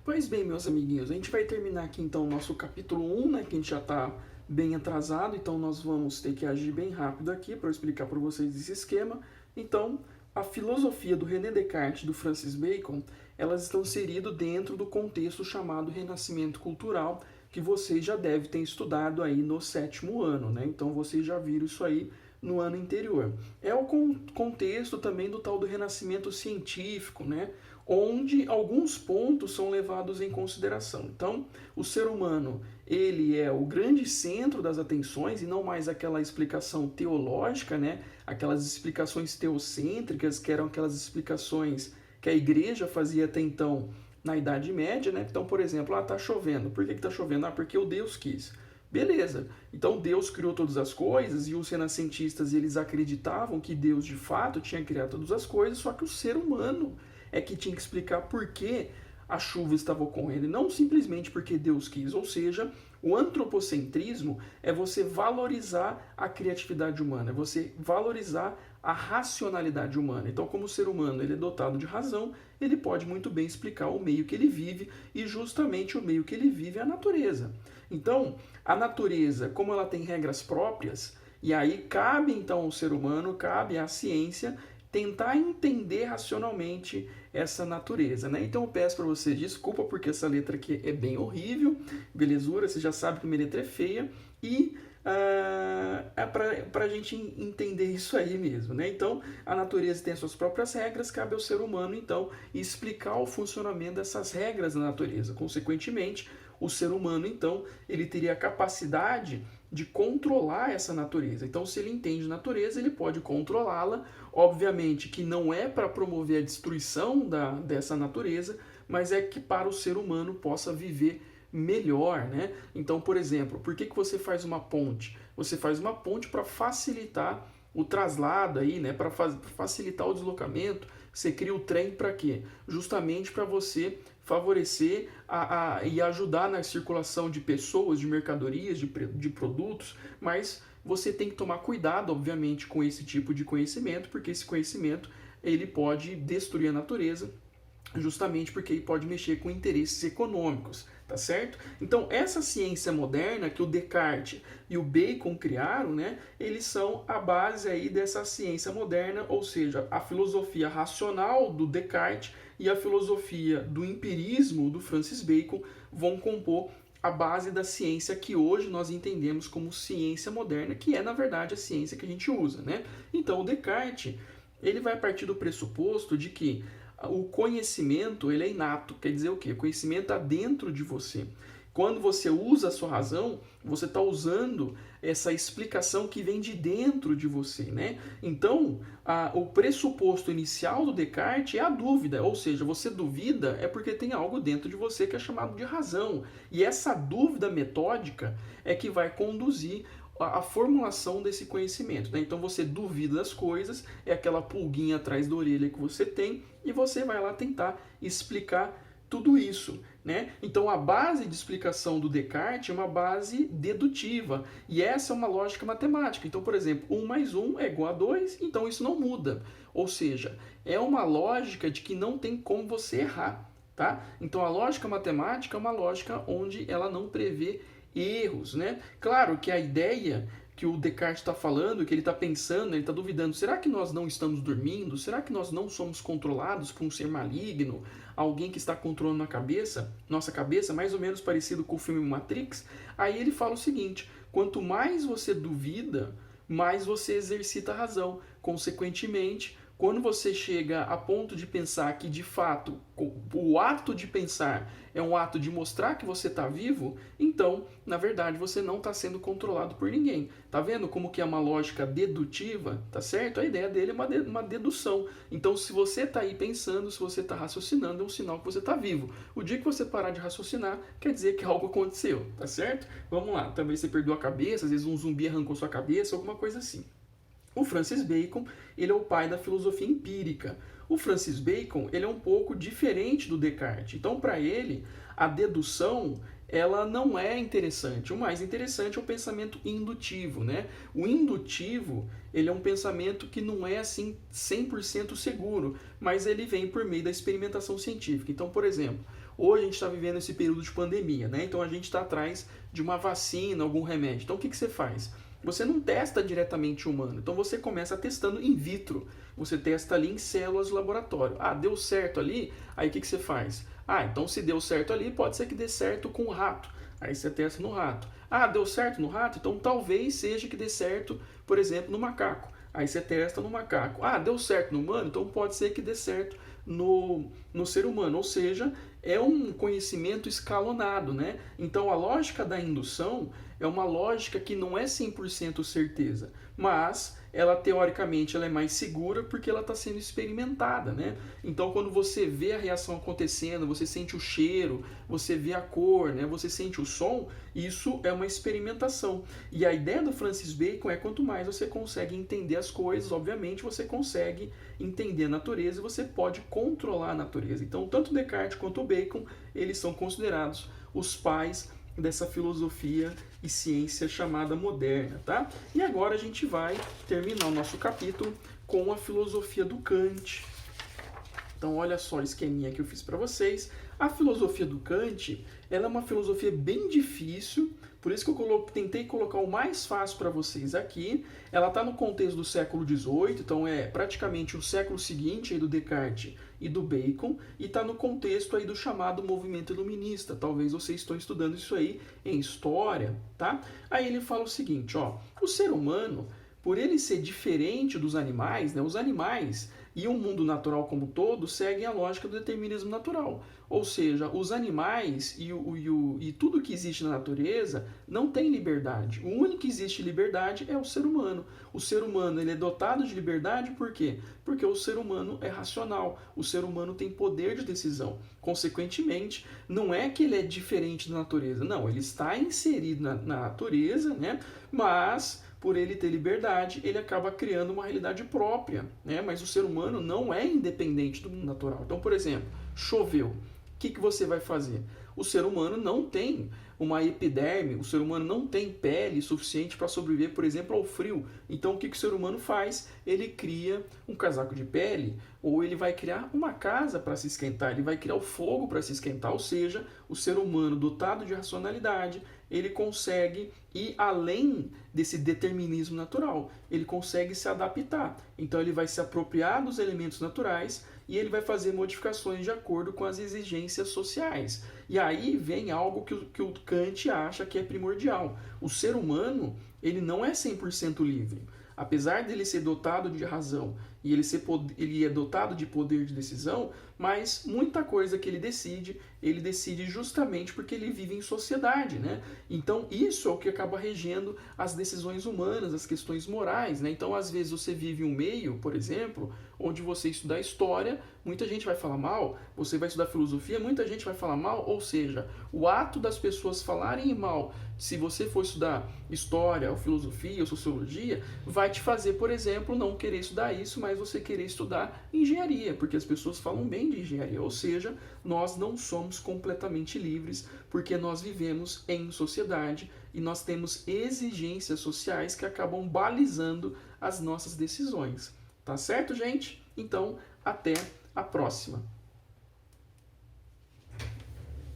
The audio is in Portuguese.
Pois bem, meus amiguinhos, a gente vai terminar aqui então o nosso capítulo 1, né, que a gente já está bem atrasado, então nós vamos ter que agir bem rápido aqui para eu explicar para vocês esse esquema. Então, a filosofia do René Descartes e do Francis Bacon, elas estão inseridas dentro do contexto chamado Renascimento Cultural, que vocês já devem ter estudado aí no 7º ano, né? Então vocês já viram isso aí no ano anterior. É o contexto também do tal do Renascimento científico, né? Onde alguns pontos são levados em consideração. Então, o ser humano, ele é o grande centro das atenções e não mais aquela explicação teológica, né? Aquelas explicações teocêntricas, que eram aquelas explicações que a igreja fazia até então na Idade Média, né? Então, por exemplo, tá chovendo. Por que tá chovendo? Porque o Deus quis. Beleza. Então Deus criou todas as coisas e os renascentistas eles acreditavam que Deus de fato tinha criado todas as coisas, só que o ser humano é que tinha que explicar por que a chuva estava ocorrendo, não simplesmente porque Deus quis. Ou seja, o antropocentrismo é você valorizar a criatividade humana, é você valorizar a racionalidade humana. Então, como o ser humano ele é dotado de razão, ele pode muito bem explicar o meio que ele vive, e justamente o meio que ele vive é a natureza. Então, a natureza, como ela tem regras próprias, e aí cabe então ao ser humano, cabe à ciência tentar entender racionalmente essa natureza, né? Então eu peço para você desculpa porque essa letra aqui é bem horrível, belezura, você já sabe que minha letra é feia, e é para a gente entender isso aí mesmo, né? Então a natureza tem as suas próprias regras, cabe ao ser humano então explicar o funcionamento dessas regras na natureza. Consequentemente, o ser humano então ele teria a capacidade de controlar essa natureza. Então, se ele entende natureza, ele pode controlá-la. Obviamente que não é para promover a destruição dessa natureza, mas é que para o ser humano possa viver melhor, né? Então, por exemplo, por que você faz uma ponte? Você faz uma ponte para facilitar o traslado aí, né? Para facilitar o deslocamento. Você cria o trem para quê? Justamente para você favorecer e ajudar na circulação de pessoas, de mercadorias, de produtos, mas você tem que tomar cuidado, obviamente, com esse tipo de conhecimento, porque esse conhecimento ele pode destruir a natureza, justamente porque ele pode mexer com interesses econômicos, tá certo? Então, essa ciência moderna que o Descartes e o Bacon criaram, né, eles são a base aí dessa ciência moderna, ou seja, a filosofia racional do Descartes e a filosofia do empirismo do Francis Bacon vão compor a base da ciência que hoje nós entendemos como ciência moderna, que é, na verdade, a ciência que a gente usa, né? Então, o Descartes, ele vai partir do pressuposto de que o conhecimento ele é inato, quer dizer o quê? O conhecimento está dentro de você. Quando você usa a sua razão, você está usando essa explicação que vem de dentro de você, né? Então, o pressuposto inicial do Descartes é a dúvida, ou seja, você duvida é porque tem algo dentro de você que é chamado de razão. E essa dúvida metódica é que vai conduzir a formulação desse conhecimento, né? Então você duvida das coisas, é aquela pulguinha atrás da orelha que você tem e você vai lá tentar explicar tudo isso, né? Então a base de explicação do Descartes é uma base dedutiva e essa é uma lógica matemática. Então, por exemplo, 1 mais 1 é igual a 2, então isso não muda. Ou seja, é uma lógica de que não tem como você errar, tá? Então a lógica matemática é uma lógica onde ela não prevê erros, né? Claro que a ideia que o Descartes está falando, que ele está pensando, ele está duvidando, será que nós não estamos dormindo? Será que nós não somos controlados por um ser maligno? Alguém que está controlando nossa cabeça, mais ou menos parecido com o filme Matrix? Aí ele fala o seguinte, quanto mais você duvida, mais você exercita a razão. Consequentemente, quando você chega a ponto de pensar que, de fato, o ato de pensar é um ato de mostrar que você está vivo, então, na verdade, você não está sendo controlado por ninguém. Tá vendo como que é uma lógica dedutiva, tá certo? A ideia dele é uma dedução. Então, se você está aí pensando, se você está raciocinando, é um sinal que você está vivo. O dia que você parar de raciocinar, quer dizer que algo aconteceu, tá certo? Vamos lá, também você perdeu a cabeça, às vezes um zumbi arrancou sua cabeça, alguma coisa assim. O Francis Bacon, ele é o pai da filosofia empírica. O Francis Bacon, ele é um pouco diferente do Descartes. Então, para ele, a dedução, ela não é interessante. O mais interessante é o pensamento indutivo, né? O indutivo, ele é um pensamento que não é assim 100% seguro, mas ele vem por meio da experimentação científica. Então, por exemplo, Hoje a gente está vivendo esse período de pandemia, né? Então a gente está atrás de uma vacina, algum remédio. Então o que você faz? Você não testa diretamente humano, então você começa testando in vitro. Você testa ali em células do laboratório. Ah, deu certo ali? Aí o que você faz? Ah, então se deu certo ali, pode ser que dê certo com o rato. Aí você testa no rato. Ah, deu certo no rato? Então talvez seja que dê certo, por exemplo, no macaco. Aí você testa no macaco. Ah, deu certo no humano? Então pode ser que dê certo no ser humano. Ou seja, é um conhecimento escalonado, né? Então a lógica da indução é uma lógica que não é 100% certeza, mas ela teoricamente ela é mais segura porque ela está sendo experimentada, né? Então quando você vê a reação acontecendo, você sente o cheiro, você vê a cor, né? Você sente o som, isso é uma experimentação. E a ideia do Francis Bacon é quanto mais você consegue entender as coisas, obviamente você consegue entender a natureza e você pode controlar a natureza. Então tanto Descartes quanto o Bacon, eles são considerados os pais dessa filosofia e ciência chamada moderna, tá? E agora a gente vai terminar o nosso capítulo com a filosofia do Kant. Então olha só o esqueminha que eu fiz para vocês. A filosofia do Kant, ela é uma filosofia bem difícil, por isso que eu tentei colocar o mais fácil para vocês aqui. Ela está no contexto do século XVIII, então é praticamente o século seguinte aí do Descartes e do Bacon, e está no contexto aí do chamado movimento iluminista. Talvez vocês estão estudando isso aí em história, tá? Aí ele fala o seguinte, ó, o ser humano, por ele ser diferente dos animais, né, os animais e o mundo natural como um todo seguem a lógica do determinismo natural. Ou seja, os animais e tudo que existe na natureza não tem liberdade. O único que existe liberdade é o ser humano. O ser humano ele é dotado de liberdade por quê? Porque o ser humano é racional. O ser humano tem poder de decisão. Consequentemente, não é que ele é diferente da natureza. Não, ele está inserido na natureza, né? Mas por ele ter liberdade, ele acaba criando uma realidade própria, né? Mas o ser humano não é independente do mundo natural. Então, por exemplo, choveu. O que você vai fazer? O ser humano não tem uma epiderme, o ser humano não tem pele suficiente para sobreviver, por exemplo, ao frio. Então, o que o ser humano faz? Ele cria um casaco de pele, ou ele vai criar uma casa para se esquentar, ele vai criar o fogo para se esquentar. Ou seja, o ser humano dotado de racionalidade, ele consegue ir além desse determinismo natural. Ele consegue se adaptar. Então ele vai se apropriar dos elementos naturais e ele vai fazer modificações de acordo com as exigências sociais. E aí vem algo que o Kant acha que é primordial. O ser humano, ele não é 100% livre. Apesar dele ser dotado de razão e ele é dotado de poder de decisão, mas muita coisa que ele decide justamente porque ele vive em sociedade, né? Então isso é o que acaba regendo as decisões humanas, as questões morais, né? Então às vezes você vive um meio, por exemplo, onde você estudar história, muita gente vai falar mal, você vai estudar filosofia, muita gente vai falar mal, ou seja, o ato das pessoas falarem mal, se você for estudar história, ou filosofia, ou sociologia, vai te fazer, por exemplo, não querer estudar isso, mas você querer estudar engenharia, porque as pessoas falam bem de engenharia, ou seja, nós não somos completamente livres, porque nós vivemos em sociedade e nós temos exigências sociais que acabam balizando as nossas decisões. Tá certo, gente? Então, até a próxima.